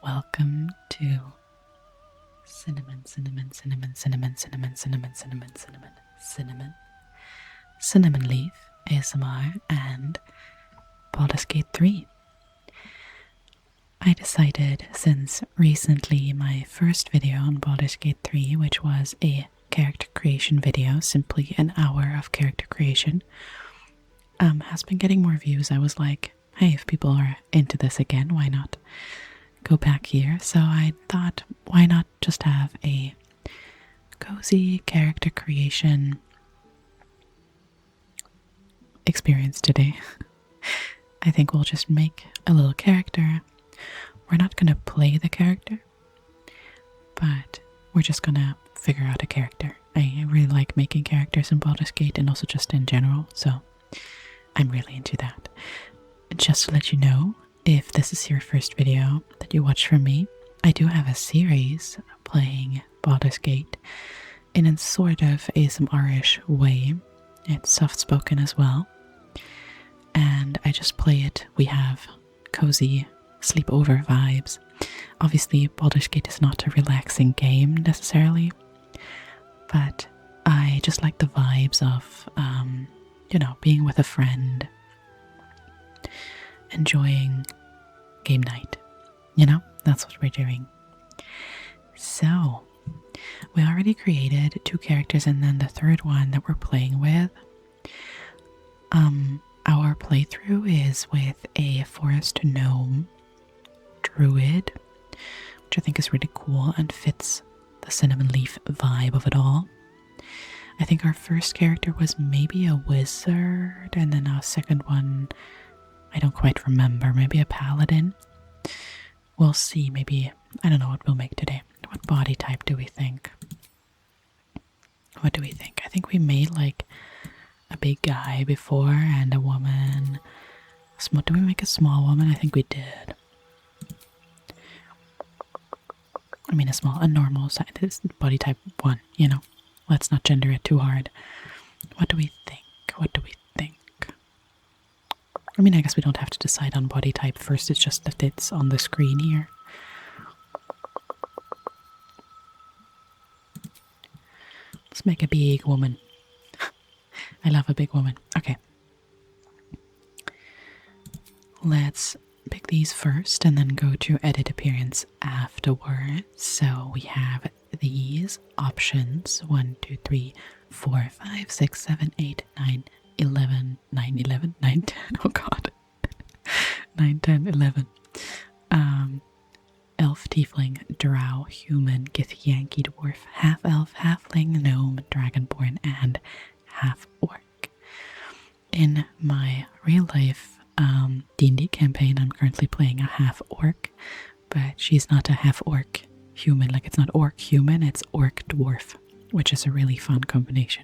welcome to Cinnamon Leaf ASMR and Baldur's Gate 3. I decided, since recently my first video on Baldur's Gate 3, which was a character creation video, simply an hour of character creation, has been getting more views, I was like, hey, if people are into this again, why not go back here? So I thought, why not just have a cozy character creation experience today. I think we'll just make a little character. We're not going to play the character, but we're just going to figure out a character. I really like making characters in Baldur's Gate and also just in general, so I'm really into that. Just to let you know, if this is your first video that you watch from me, I do have a series playing Baldur's Gate in a sort of ASMR-ish way. It's soft-spoken as well. And I just play it. We have cozy sleepover vibes. Obviously, Baldur's Gate is not a relaxing game necessarily, but I just like the vibes of, being with a friend, enjoying game night. That's what we're doing. So, we already created 2 characters, and then the third one that we're playing with. Our playthrough is with a forest gnome druid, which I think is really cool and fits the cinnamon leaf vibe of it all. I think our first character was maybe a wizard, and then our second one, I don't quite remember, maybe a paladin. We'll see, maybe, I don't know what we'll make today. What body type do we think? What do we think? I think we made like a big guy before and a woman. Do we make a small woman? I think we did. I mean a normal size, it's body type 1, Let's not gender it too hard. What do we think? I mean, I guess we don't have to decide on body type first, it's just that it's on the screen here. Let's make a big woman. I love a big woman. Okay. Let's pick these first and then go to edit appearance afterwards. So we have these options 1, 2, 3, 4, 5, 6, 7, 8, 9, 11, 9, 11, 9, 10. Oh god. 9, 10, 11. Elf, tiefling, drow, human, Githyanki, dwarf, half-elf, halfling, gnome, dragonborn, and half-orc. In my real-life D&D campaign, I'm currently playing a half-orc, but she's not a half-orc human. Like, it's not orc-human, it's orc-dwarf, which is a really fun combination.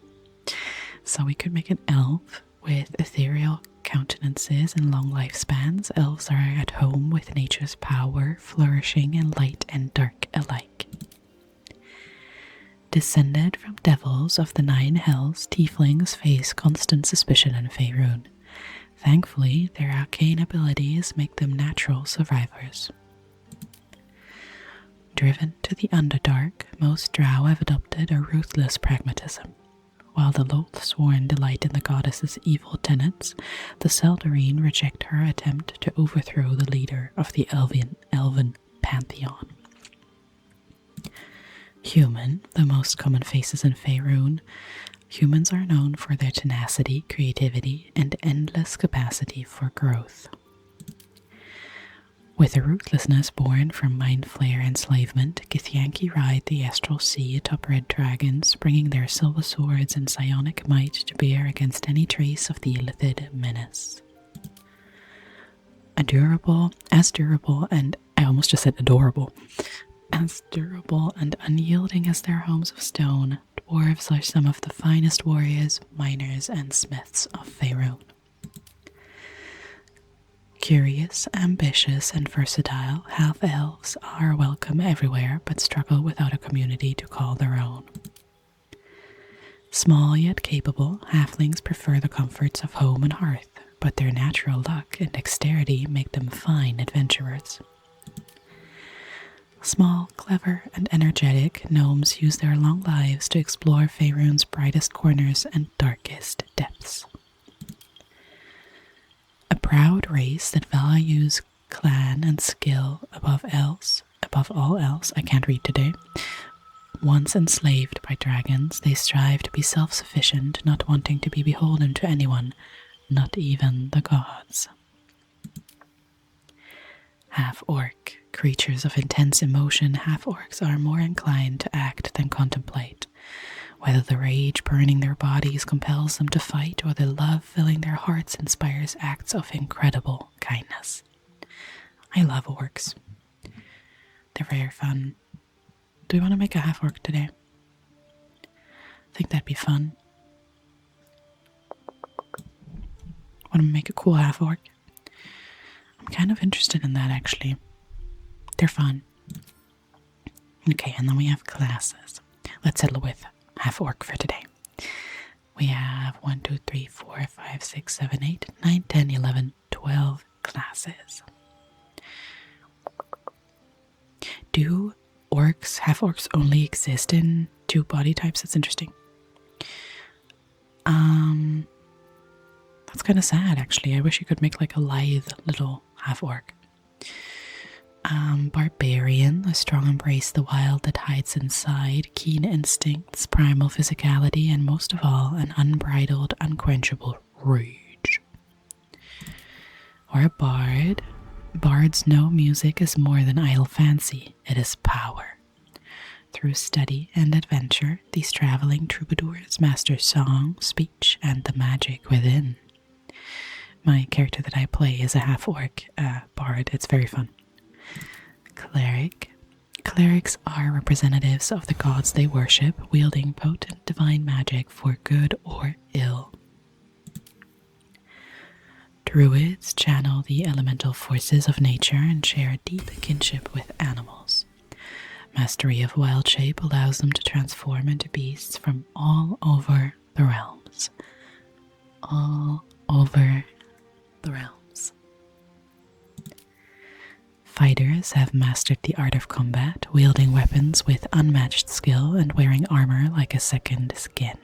So we could make an elf with ethereal countenances and long lifespans. Elves are at home with nature's power, flourishing in light and dark alike. Descended from devils of the 9 hells, tieflings face constant suspicion in Faerun. Thankfully, their arcane abilities make them natural survivors. Driven to the Underdark, most drow have adopted a ruthless pragmatism. While the Loathsworn delight in the goddess's evil tenets, the Seldarine reject her attempt to overthrow the leader of the elven pantheon. Human, the most common faces in Faerun, humans are known for their tenacity, creativity, and endless capacity for growth. With a ruthlessness born from mind flayer enslavement, Githyanki ride the astral sea atop red dragons, bringing their silver swords and psionic might to bear against any trace of the illithid menace. As durable and unyielding as their homes of stone, dwarves are some of the finest warriors, miners, and smiths of Faerun. Curious, ambitious, and versatile, half-elves are welcome everywhere but struggle without a community to call their own. Small yet capable, halflings prefer the comforts of home and hearth, but their natural luck and dexterity make them fine adventurers. Small, clever, and energetic gnomes use their long lives to explore Faerun's brightest corners and darkest depths. A proud race that values clan and skill above all else, I can't read today. Once enslaved by dragons, they strive to be self-sufficient, not wanting to be beholden to anyone, not even the gods. Half-orc. Creatures of intense emotion, half-orcs are more inclined to act than contemplate. Whether the rage burning their bodies compels them to fight or the love filling their hearts inspires acts of incredible kindness. I love orcs. They're very fun. Do we want to make a half-orc today? I think that'd be fun. Want to make a cool half-orc? I'm kind of interested in that, actually. They're fun. Okay, and then we have classes. Let's settle with half-orc for today. We have 1, 2, 3, 4, 5, 6, 7, 8, 9, 10, 11, 12 classes. Do half-orcs only exist in 2 body types? That's interesting. That's kind of sad, actually. I wish you could make like a lithe little half-orc. Barbarian, a strong embrace the wild that hides inside, keen instincts, primal physicality, and most of all, an unbridled, unquenchable rage. Or a bard. Bards know music is more than idle fancy, it is power. Through study and adventure, these traveling troubadours master song, speech, and the magic within. My character that I play is a half-orc bard. It's very fun. Cleric. Clerics are representatives of the gods they worship, wielding potent divine magic for good or ill. Druids channel the elemental forces of nature and share a deep kinship with animals. Mastery of wild shape allows them to transform into beasts from all over the realms. All over the realms. Fighters have mastered the art of combat, wielding weapons with unmatched skill and wearing armor like a second skin.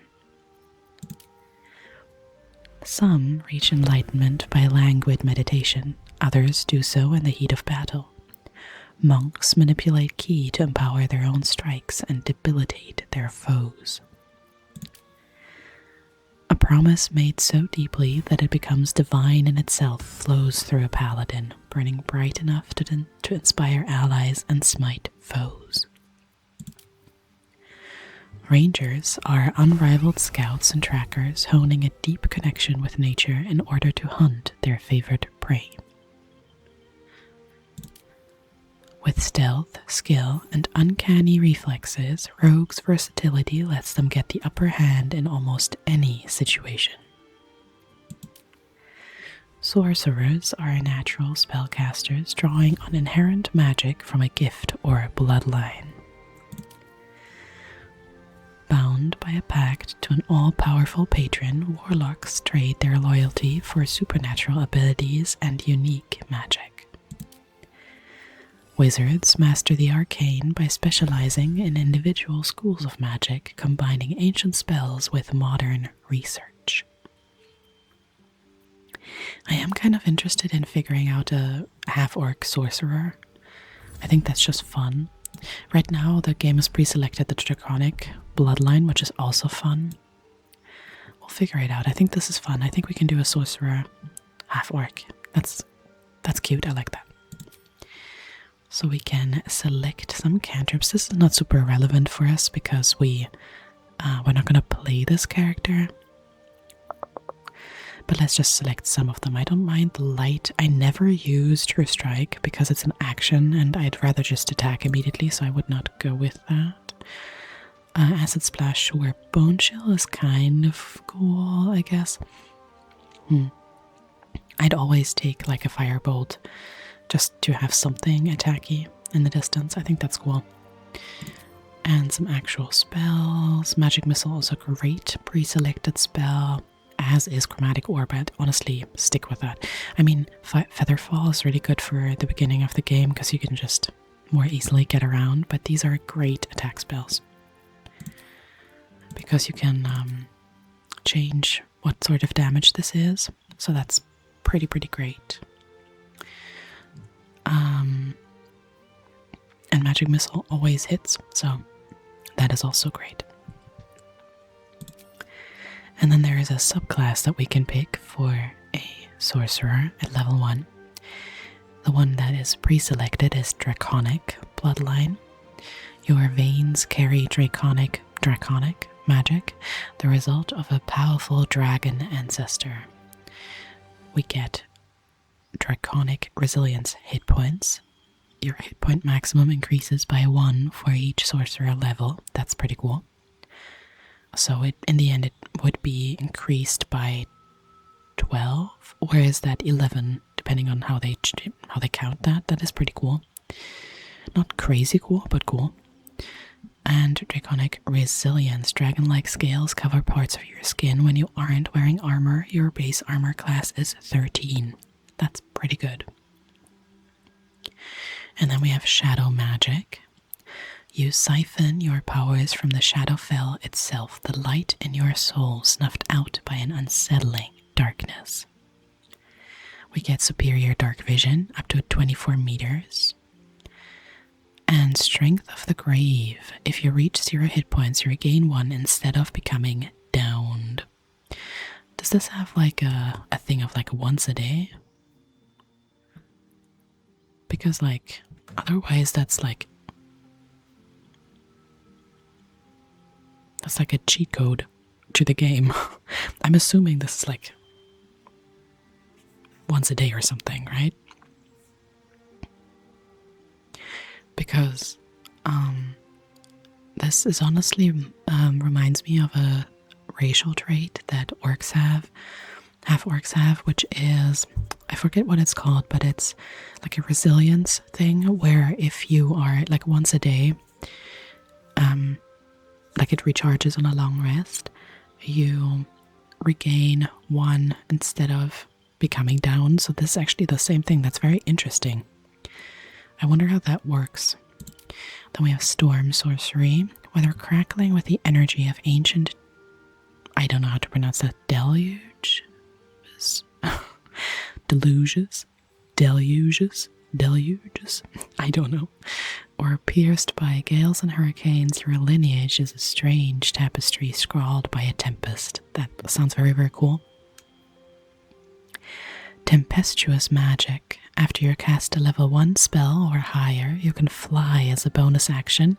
Some reach enlightenment by languid meditation, others do so in the heat of battle. Monks manipulate ki to empower their own strikes and debilitate their foes. A promise made so deeply that it becomes divine in itself flows through a paladin, burning bright enough to inspire allies and smite foes. Rangers are unrivaled scouts and trackers, honing a deep connection with nature in order to hunt their favorite prey. With stealth, skill, and uncanny reflexes, rogues' versatility lets them get the upper hand in almost any situation. Sorcerers are natural spellcasters drawing on inherent magic from a gift or a bloodline. Bound by a pact to an all-powerful patron, warlocks trade their loyalty for supernatural abilities and unique magic. Wizards master the arcane by specializing in individual schools of magic, combining ancient spells with modern research. I am kind of interested in figuring out a half-orc sorcerer. I think that's just fun. Right now, the game has pre-selected the Draconic bloodline, which is also fun. We'll figure it out. I think this is fun. I think we can do a sorcerer half-orc. That's cute. I like that. So we can select some cantrips. This is not super relevant for us because we're not going to play this character. But let's just select some of them. I don't mind light. I never use True Strike because it's an action and I'd rather just attack immediately, so I would not go with that. Acid Splash, sure. Bone Chill is kind of cool, I guess. I'd always take like a Firebolt just to have something attacky in the distance. I think that's cool. And some actual spells. Magic Missile is a great pre-selected spell, as is Chromatic Orb. I'd honestly stick with that. I mean, Featherfall is really good for the beginning of the game because you can just more easily get around, but these are great attack spells because you can change what sort of damage this is, so that's pretty great. And Magic Missile always hits, so that is also great. And then there is a subclass that we can pick for a sorcerer at level 1. The one that is pre-selected is Draconic Bloodline. Your veins carry draconic magic, the result of a powerful dragon ancestor. We get Draconic Resilience hit points. Your hit point maximum increases by 1 for each sorcerer level. That's pretty cool. So in the end it would be increased by 12, or is that 11, depending on how they count that. That is pretty cool. Not crazy cool, but cool. And Draconic Resilience. Dragon-like scales cover parts of your skin when you aren't wearing armor. Your base armor class is 13. That's pretty good. And then we have Shadow Magic. You siphon your powers from the Shadowfell itself, the light in your soul snuffed out by an unsettling darkness. We get Superior Dark Vision, up to 24 meters. And Strength of the Grave. If you reach 0 hit points, you regain 1 instead of becoming downed. Does this have like a thing of like once a day? Because like, otherwise that's like a cheat code to the game. I'm assuming this is like once a day or something, right? Because this is honestly reminds me of a racial trait that orcs have, half-orcs have, which is, I forget what it's called, but it's like a resilience thing where if you are like once a day, like it recharges on a long rest, you regain 1 instead of becoming down. So this is actually the same thing. That's very interesting. I wonder how that works. Then we have Storm Sorcery. Whether crackling with the energy of ancient, I don't know how to pronounce that, deluges, I don't know, or pierced by gales and hurricanes, your lineage is a strange tapestry scrawled by a tempest. That sounds very cool. Tempestuous Magic. After you cast a level 1 spell or higher, you can fly as a bonus action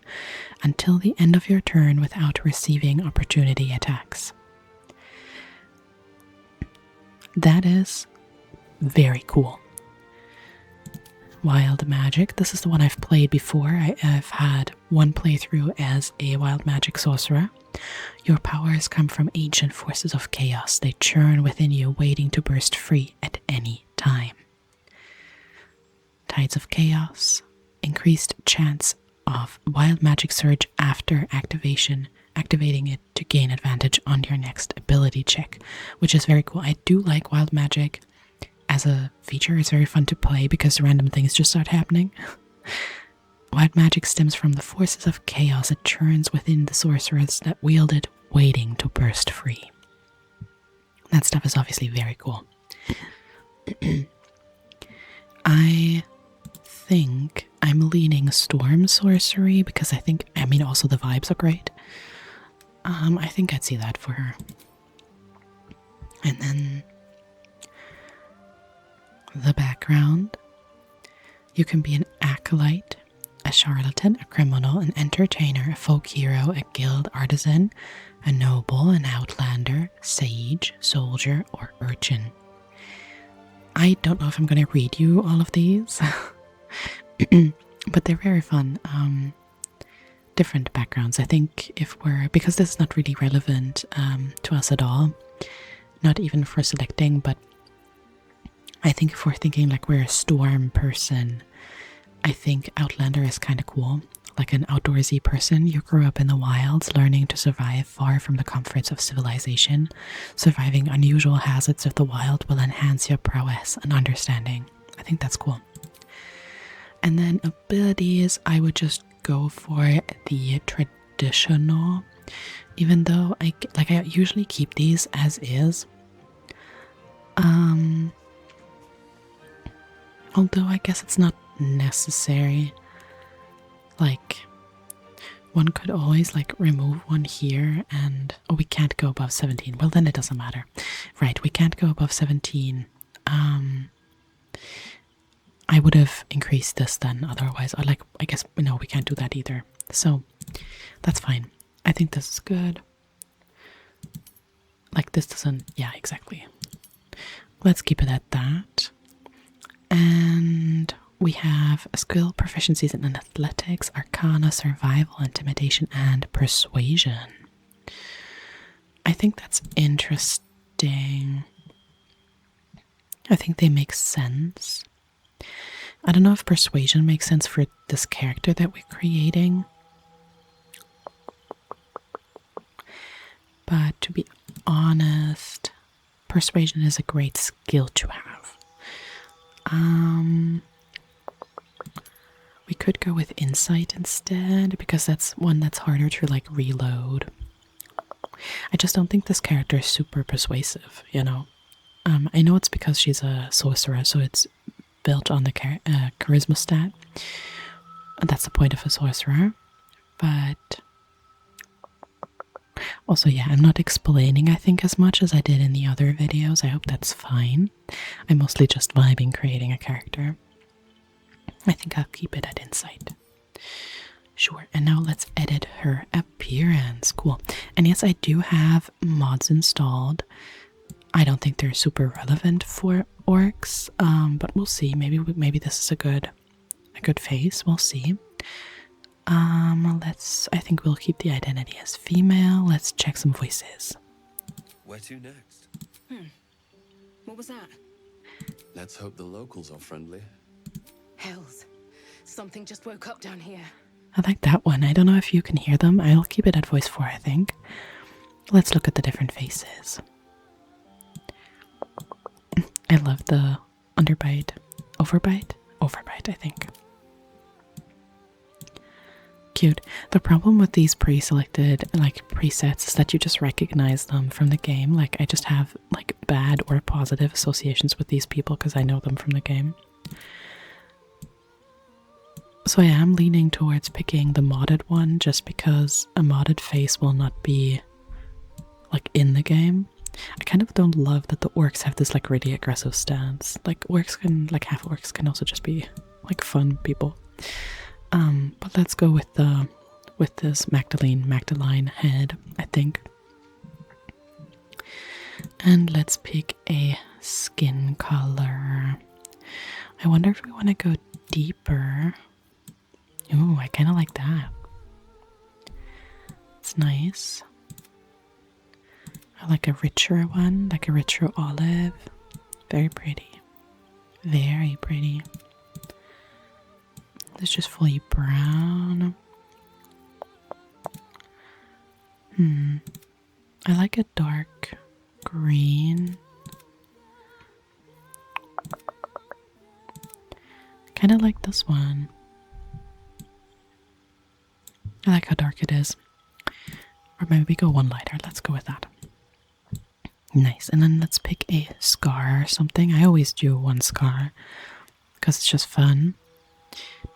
until the end of your turn without receiving opportunity attacks. That is very cool. Wild Magic. This is the one I've played before. I've had one playthrough as a Wild Magic sorcerer. Your powers come from ancient forces of chaos. They churn within you, waiting to burst free at any time. Tides of Chaos. Increased chance of Wild Magic Surge after activation, activating it to gain advantage on your next ability check, which is very cool. I do like Wild Magic as a feature. It's very fun to play because random things just start happening. Wild Magic stems from the forces of chaos. It churns within the sorcerers that wield it, waiting to burst free. That stuff is obviously very cool. I think I'm leaning Storm Sorcery because also the vibes are great. I think I'd see that for her. And then the background. You can be an acolyte, a charlatan, a criminal, an entertainer, a folk hero, a guild artisan, a noble, an outlander, sage, soldier, or urchin. I don't know if I'm going to read you all of these, but they're very fun. Different backgrounds. I think because this is not really relevant to us at all, not even for selecting, but I think if we're thinking like we're a storm person, I think Outlander is kind of cool. Like an outdoorsy person, you grew up in the wilds, learning to survive far from the comforts of civilization. Surviving unusual hazards of the wild will enhance your prowess and understanding. I think that's cool. And then abilities, I would just go for the traditional, even though I usually keep these as is. Although I guess it's not necessary. Like, one could always like remove one here and oh, we can't go above 17. Well, then it doesn't matter. Right, we can't go above 17. I would have increased this then otherwise. I guess no, we can't do that either. So that's fine. I think this is good. Like this doesn't, yeah, exactly. Let's keep it at that. And we have skill proficiencies in athletics, arcana, survival, intimidation, and persuasion. I think that's interesting. I think they make sense. I don't know if persuasion makes sense for this character that we're creating. But to be honest, persuasion is a great skill to have. We could go with insight instead, because that's one that's harder to like reload. I just don't think this character is super persuasive, you know? I know it's because she's a sorcerer, so it's built on the charisma stat. And that's the point of a sorcerer. But also, yeah, I'm not explaining, I think, as much as I did in the other videos. I hope that's fine. I'm mostly just vibing creating a character. I think I'll keep it at insight. Sure, and now let's edit her appearance. Cool. And yes, I do have mods installed. I don't think they're super relevant for orcs, but we'll see. Maybe this is a good face. We'll see. I think we'll keep the identity as female. Let's check some voices. Where to next? What was that? Let's hope the locals are friendly. Hells. Something just woke up down here. I like that one. I don't know if you can hear them. I'll keep it at voice 4, I think. Let's look at the different faces. I love the underbite. Overbite? Overbite, I think. Cute. The problem with these pre-selected like presets is that you just recognize them from the game. Like I just have like bad or positive associations with these people because I know them from the game. So I am leaning towards picking the modded one just because a modded face will not be like in the game. I kind of don't love that the orcs have this like really aggressive stance. Like orcs can, like half-orcs can also just be like fun people. But let's go with this Magdalene head, I think. And let's pick a skin color. I wonder if we want to go deeper. Ooh, I kind of like that. It's nice. I like a richer one, like a richer olive. Very pretty. Very pretty. It's just fully brown. I like a dark green. Kind of like this one. I like how dark it is. Or maybe go one lighter. Let's go with that. Nice. And then let's pick a scar or something. I always do one scar because it's just fun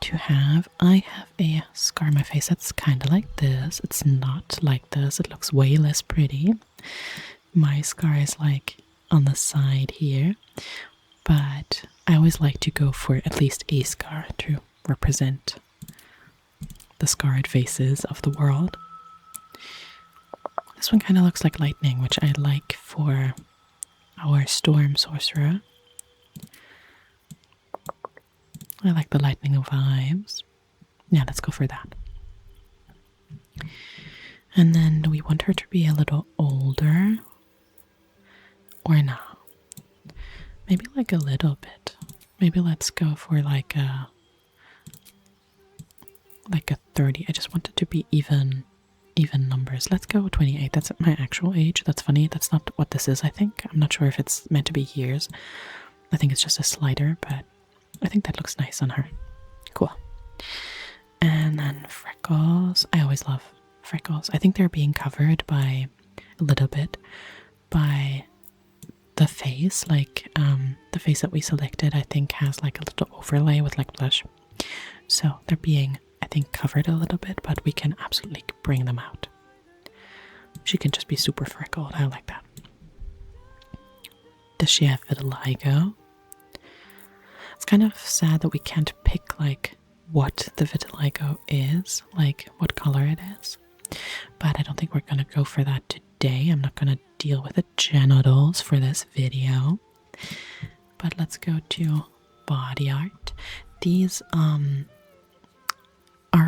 to have. I have a scar on my face that's kind of like this. It's not like this. It looks way less pretty. My scar is like on the side here. But I always like to go for at least a scar to represent the scarred faces of the world. This one kind of looks like lightning, which I like for our storm sorcerer. I like the lightning vibes. Yeah, let's go for that. And then do we want her to be a little older? Or not? Maybe like a little bit. Maybe let's go for like a 30. I just want it to be even numbers. Let's go 28. That's my actual age. That's funny. That's not what this is, I think. I'm not sure if it's meant to be years. I think it's just a slider, but I think that looks nice on her. Cool. And then freckles. I always love freckles. I think they're being covered by a little bit by the face. Like the face that we selected, I think, has like a little overlay with like blush. So they're being, I think, covered a little bit, but we can absolutely bring them out. She can just be super freckled. I like that. Does she have vitiligo? It's kind of sad that we can't pick like what the vitiligo is, like what color it is. But I don't think we're gonna go for that today. I'm not gonna deal with the genitals for this video. But let's go to body art. These are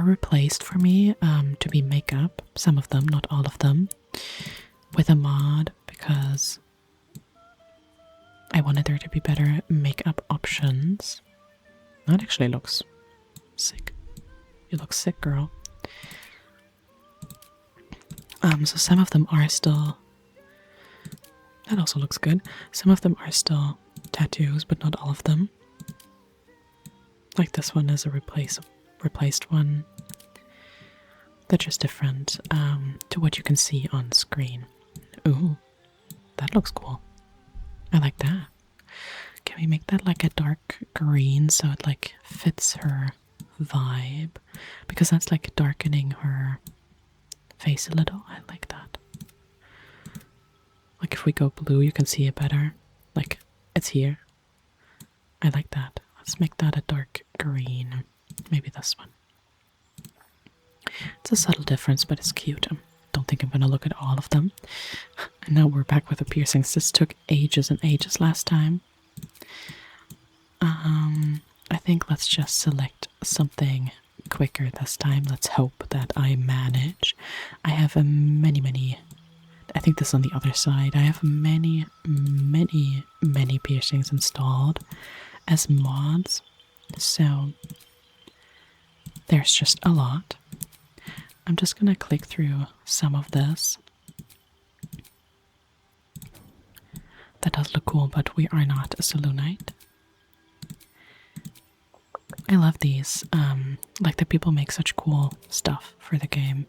replaced for me to be makeup, some of them, not all of them, with a mod because I wanted there to be better makeup options. That actually looks sick. You look sick, girl. So some of them are still... That also looks good. Some of them are still tattoos, but not all of them. Like this one is a replaced one. They're just different to what you can see on screen. Ooh, that looks cool. I like that. Can we make that like a dark green so it like fits her vibe? Because that's like darkening her face a little. I like that. Like if we go blue, you can see it better. Like it's here. I like that. Let's make that a dark green. Maybe this one. It's a subtle difference, but it's cute. I don't think I'm going to look at all of them. And now we're back with the piercings. This took ages and ages last time. I think let's just select something quicker this time. Let's hope that I manage. I have many... I think this is on the other side. I have many piercings installed as mods. So there's just a lot. I'm just going to click through some of this. That does look cool, but we are not a Selûnite. I love these. Like that people make such cool stuff for the game.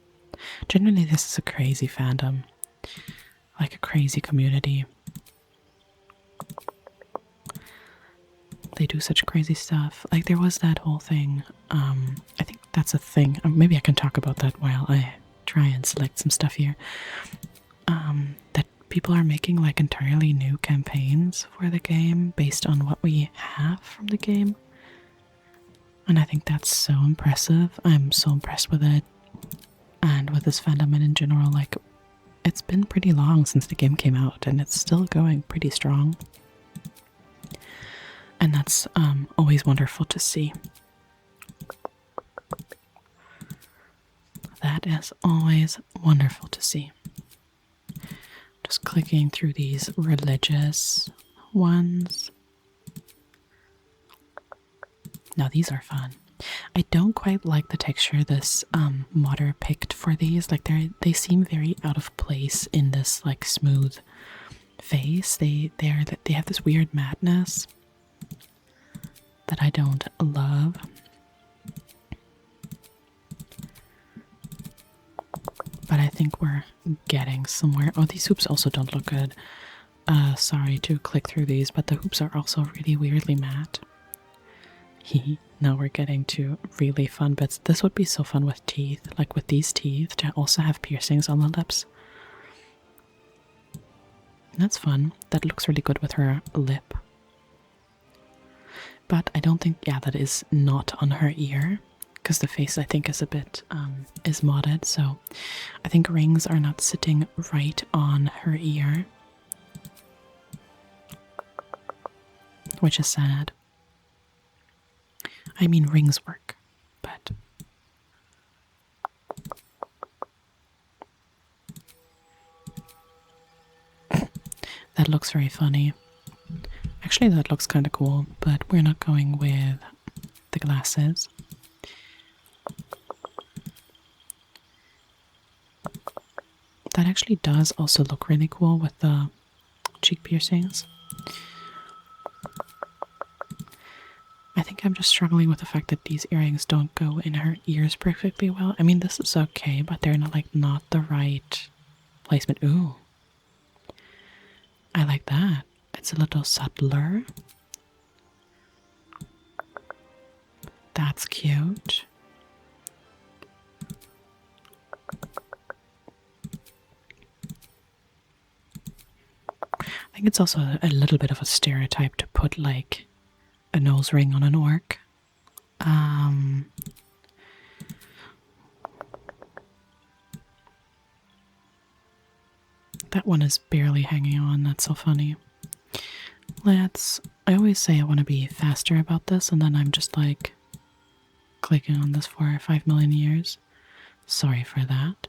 Generally, this is a crazy fandom. Like a crazy community. They do such crazy stuff. Like there was that whole thing. I think that's a thing. Maybe I can talk about that while I try and select some stuff here. That people are making like entirely new campaigns for the game based on what we have from the game. And I think that's so impressive. I'm so impressed with it. And with this fandom and in general, like it's been pretty long since the game came out and it's still going pretty strong. And that's always wonderful to see. That is always wonderful to see. Just clicking through these religious ones. Now these are fun. I don't quite like the texture this modder picked for these. Like they seem very out of place in this like smooth face. They have this weird madness that I don't love. But I think we're getting somewhere. Oh, these hoops also don't look good. Sorry to click through these, but the hoops are also really weirdly matte. Now we're getting to really fun bits. This would be so fun with teeth, like with these teeth, to also have piercings on the lips. That's fun. That looks really good with her lip. But I don't think, yeah, that is not on her ear, because the face I think is a bit, is modded, so I think rings are not sitting right on her ear. Which is sad. I mean, rings work, but... That looks very funny. Actually, that looks kind of cool, but we're not going with the glasses. That actually does also look really cool with the cheek piercings. I think think I'm just struggling with the fact that these earrings don't go in her ears perfectly well. I mean, this is okay, but they're not like not the right placement. Ooh. I like that. It's a little subtler. That's cute. I think it's also a little bit of a stereotype to put like a nose ring on an orc. That one is barely hanging on. That's so funny. I always say I want to be faster about this, and then I'm just like clicking on this for 5 million years. Sorry for that.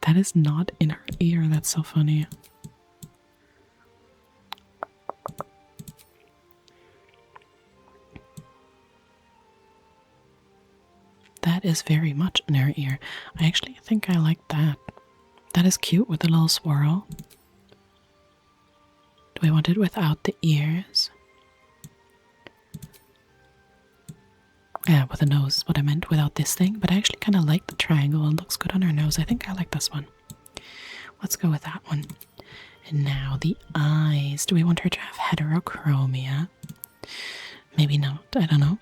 That is not in her ear. That's so funny. That is very much in her ear. I actually think I like that. That is cute with a little swirl. Do I want it without the ears? Yeah, with the nose is what I meant, without this thing. But I actually kind of like the triangle. It looks good on her nose. I think I like this one. Let's go with that one. And now the eyes. Do we want her to have heterochromia? Maybe not. I don't know.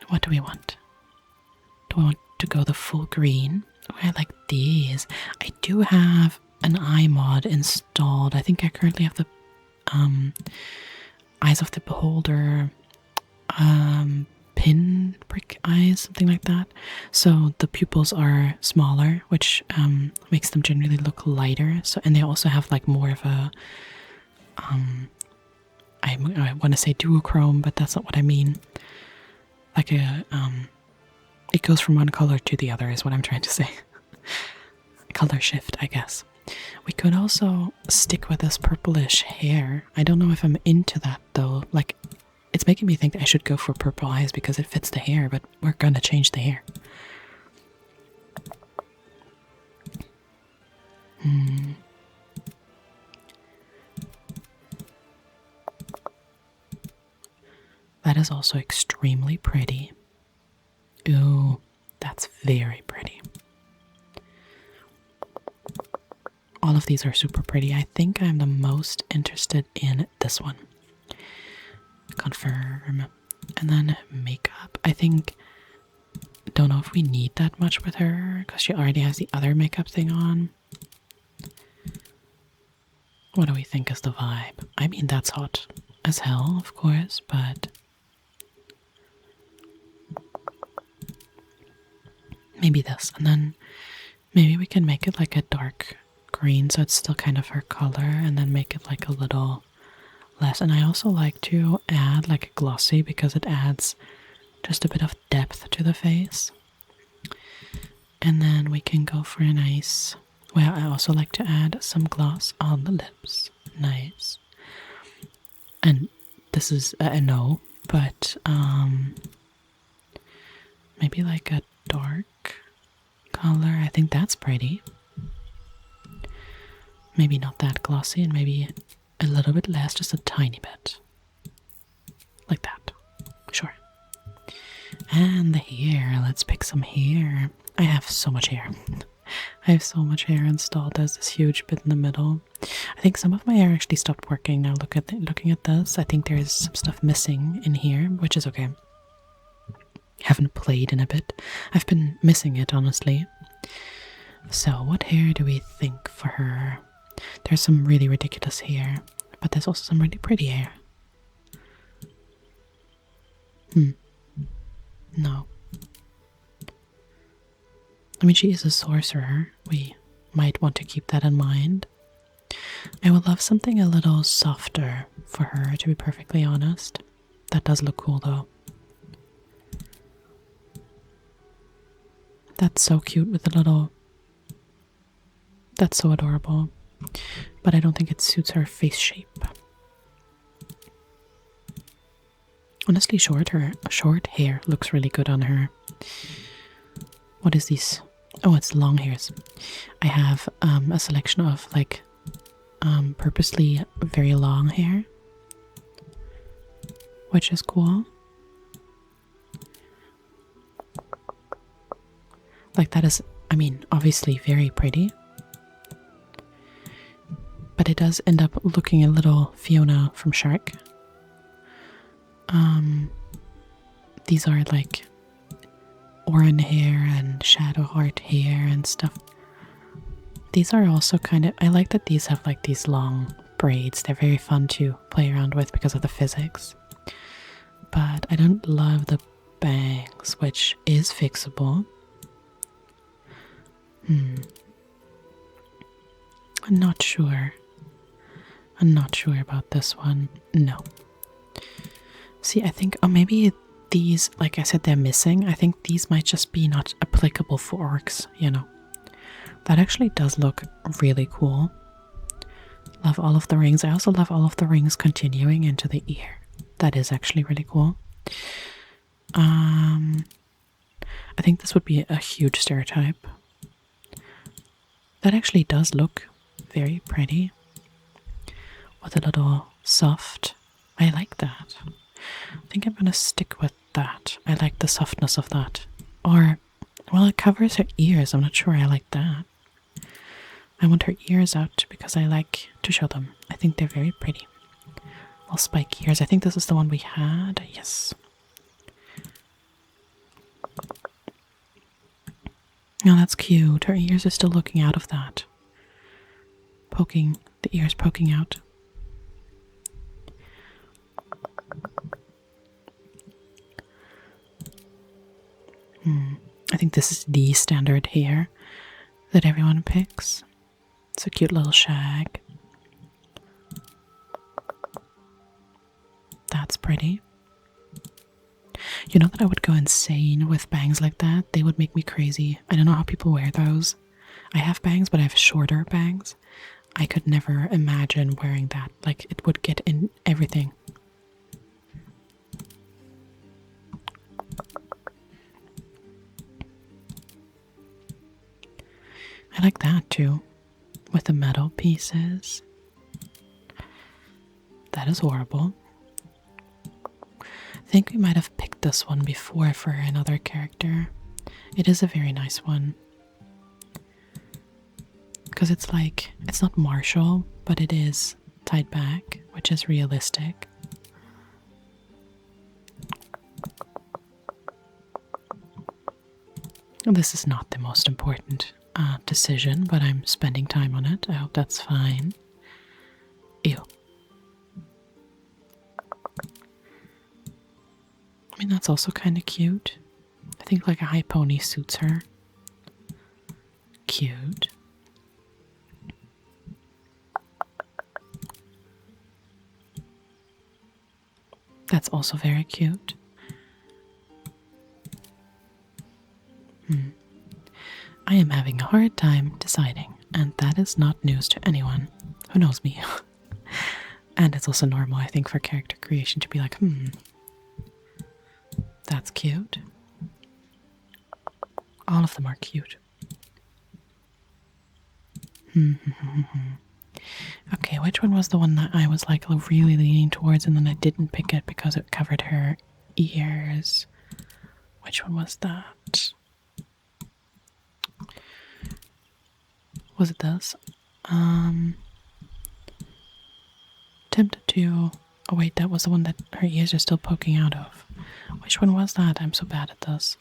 What do we want? Do I want to go the full green? Oh, I like these. I do have an eye mod installed. I think I currently have the Eyes of the Beholder pin brick eyes, something like that. So the pupils are smaller, which makes them generally look lighter. So, and they also have like more of a I want to say duochrome, but that's not what I mean. Like a it goes from one color to the other is what I'm trying to say. Color shift, I guess. We could also stick with this purplish hair. I don't know if I'm into that though. Like, it's making me think that I should go for purple eyes because it fits the hair, but we're gonna change the hair. That is also extremely pretty. Ooh, that's very pretty. All of these are super pretty. I think I'm the most interested in this one. Confirm. And then makeup. I think, don't know if we need that much with her because she already has the other makeup thing on. What do we think is the vibe? I mean, that's hot as hell, of course, but maybe this. And then maybe we can make it like a dark green so it's still kind of her color, and then make it like a little less. And I also like to add like a glossy because it adds just a bit of depth to the face. And then we can go for a nice, well, I also like to add some gloss on the lips. Nice. And this is a no, but maybe like a dark color. I think that's pretty. Maybe not that glossy, and maybe a little bit less, just a tiny bit. Like that. Sure. And the hair. Let's pick some hair. I have so much hair. I have so much hair installed. There's this huge bit in the middle. I think some of my hair actually stopped working. Now looking at this, I think there is some stuff missing in here, which is okay. Haven't played in a bit. I've been missing it, honestly. So what hair do we think for her? There's some really ridiculous hair, but there's also some really pretty hair. No. I mean, she is a sorcerer. We might want to keep that in mind. I would love something a little softer for her, to be perfectly honest. That does look cool, though. That's so cute with the little... That's so adorable. But I don't think it suits her face shape. Honestly, short hair looks really good on her. What is this? Oh, it's long hairs. I have a selection of like purposely very long hair. which is cool. Like that is, I mean, obviously very pretty. But it does end up looking a little Fiona from Shark. These are like Oran hair and Shadow Heart hair and stuff. These are also kind of, I like that these have like these long braids. They're very fun to play around with because of the physics. But I don't love the bangs, which is fixable. I'm not sure. I'm not sure about this one. No. See, I think, oh, maybe these, like I said, they're missing. I think these might just be not applicable for orcs, you know. That actually does look really cool. Love all of the rings. I also love all of the rings continuing into the ear. That is actually really cool. I think this would be a huge stereotype. That actually does look very pretty. With a little soft. I like that. I think I'm gonna stick with that. I like the softness of that. Or, well, it covers her ears. I'm not sure I like that. I want her ears out because I like to show them. I think they're very pretty. Little spike ears. I think this is the one we had. Yes. Oh, that's cute. Her ears are still looking out of that. Poking. The ears poking out. I think this is the standard hair that everyone picks. It's a cute little shag. That's pretty. You know that I would go insane with bangs like that? They would make me crazy. I don't know how people wear those. I have bangs, but I have shorter bangs. I could never imagine wearing that. Like, it would get in everything. I like that too, with the metal pieces. That is horrible. I think we might have picked this one before for another character. It is a very nice one. Because it's like, it's not martial, but it is tied back, which is realistic. This is not the most important decision, but I'm spending time on it. I hope that's fine. Ew. I mean, that's also kind of cute. I think like a high pony suits her. Cute. That's also very cute. I am having a hard time deciding, and that is not news to anyone who knows me. And it's also normal, I think, for character creation to be like, that's cute. All of them are cute. Okay, which one was the one that I was like really leaning towards and then I didn't pick it because it covered her ears? Which one was that? Was it this? Tempted to... Oh wait, that was the one that her ears are still poking out of. Which one was that? I'm so bad at this.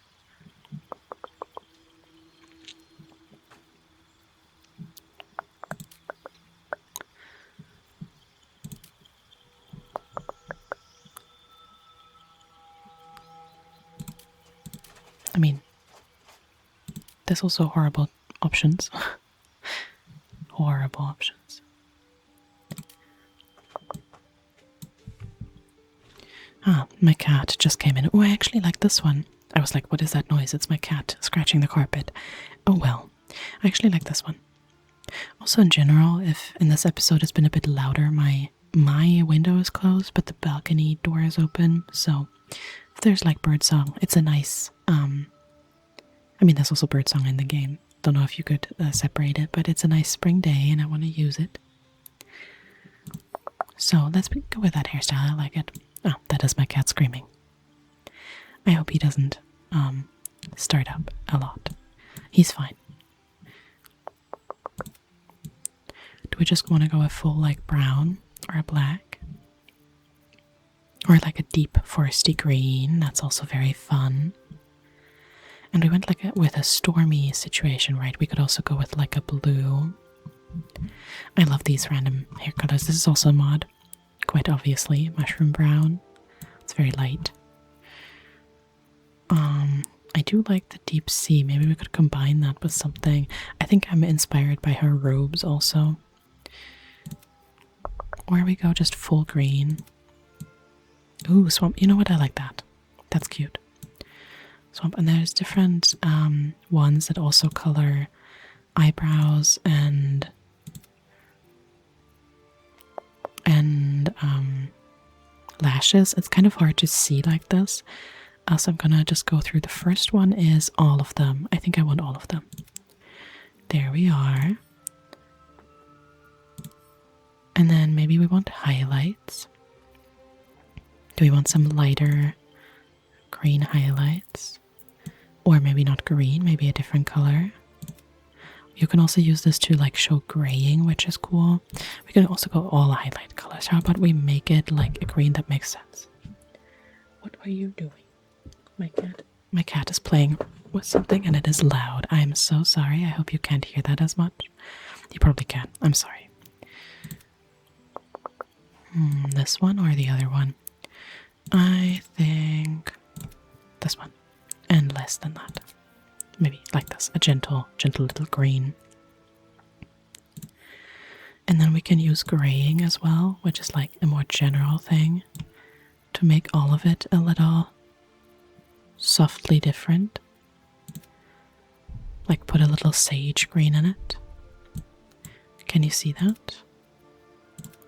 I mean, there's also horrible options. Horrible options. Ah, my cat just came in. Oh, I actually like this one. I was like, what is that noise? It's my cat scratching the carpet. Oh well, I actually like this one. Also in general, if in this episode it's been a bit louder, my window is closed, but the balcony door is open, so if there's like birdsong, it's a nice, I mean there's also birdsong in the game. Don't know if you could separate it, but it's a nice spring day and I want to use it. So let's go with that hairstyle. I like it. Oh, that is my cat screaming. I hope he doesn't start up a lot. He's fine. Do we just want to go a full like brown or a black? Or like a deep foresty green? That's also very fun. And we went like with a stormy situation, right? We could also go with like a blue. I love these random hair colors. This is also a mod, quite obviously. Mushroom brown. It's very light. I do like the deep sea. Maybe we could combine that with something. I think I'm inspired by her robes also. Or we go just full green. Ooh, swamp. You know what? I like that. That's cute. Swamp. And there's different ones that also color eyebrows and lashes. It's kind of hard to see like this. So I'm gonna just go through. The first one is all of them. I think I want all of them. There we are. And then maybe we want highlights. Do we want some lighter green highlights? Or maybe not green, maybe a different color. You can also use this to like show graying, which is cool. We can also go all highlight colors. How about we make it like a green that makes sense? What are you doing? My cat is playing with something and it is loud. I am so sorry. I hope you can't hear that as much. You probably can. I'm sorry. This one or the other one? I think this one. And less than that. Maybe like this. A gentle little green. And then we can use graying as well, which is like a more general thing to make all of it a little softly different. Like put a little sage green in it. Can you see that?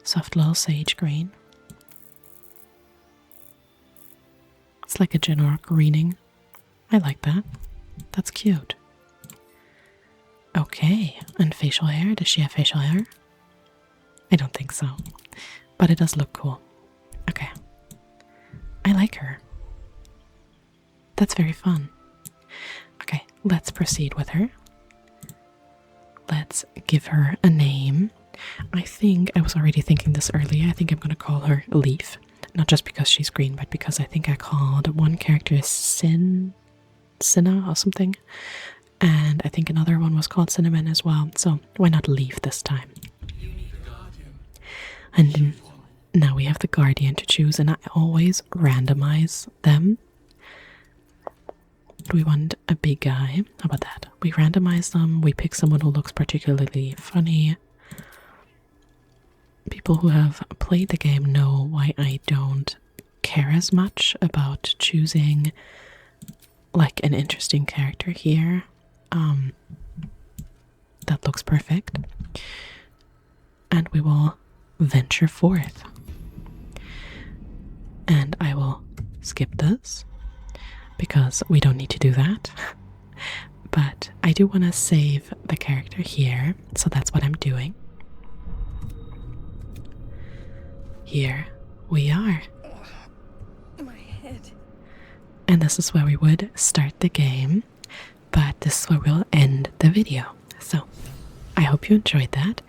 Soft little sage green. It's like a general greening. I like that. That's cute. Okay, and facial hair. Does she have facial hair? I don't think so. But it does look cool. Okay. I like her. That's very fun. Okay, let's proceed with her. Let's give her a name. I think, I was already thinking this earlier, I think I'm going to call her Leaf. Not just because she's green, but because I think I called one character Cinna or something. And I think another one was called Cinnamon as well. So why not Leaf this time? And now we have the Guardian to choose, and I always randomize them. Do we want a big guy? How about that? We randomize them. We pick someone who looks particularly funny. People who have played the game know why I don't care as much about choosing like an interesting character here. That looks perfect. And we will venture forth. And I will skip this because we don't need to do that. But I do want to save the character here, so that's what I'm doing. Here we are. My head. And this is where we would start the game, but this is where we'll end the video. So I hope you enjoyed that.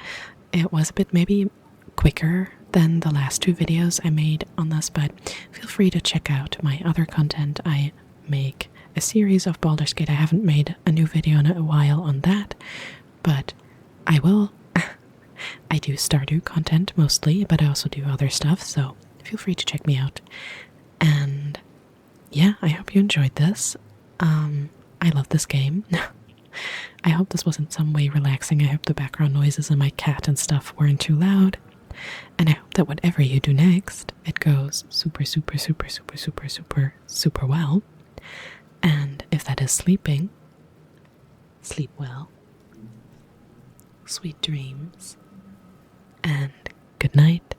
It was a bit maybe quicker than the last two videos I made on this, but feel free to check out my other content. I make a series of Baldur's Gate. I haven't made a new video in a while on that, but I will. I do Stardew content mostly, but I also do other stuff, so feel free to check me out. And yeah, I hope you enjoyed this. I love this game. I hope this was in some way relaxing. I hope the background noises and my cat and stuff weren't too loud. And I hope that whatever you do next, it goes super, super, super, super, super, super, super well. And if that is sleeping, sleep well. Sweet dreams. And good night.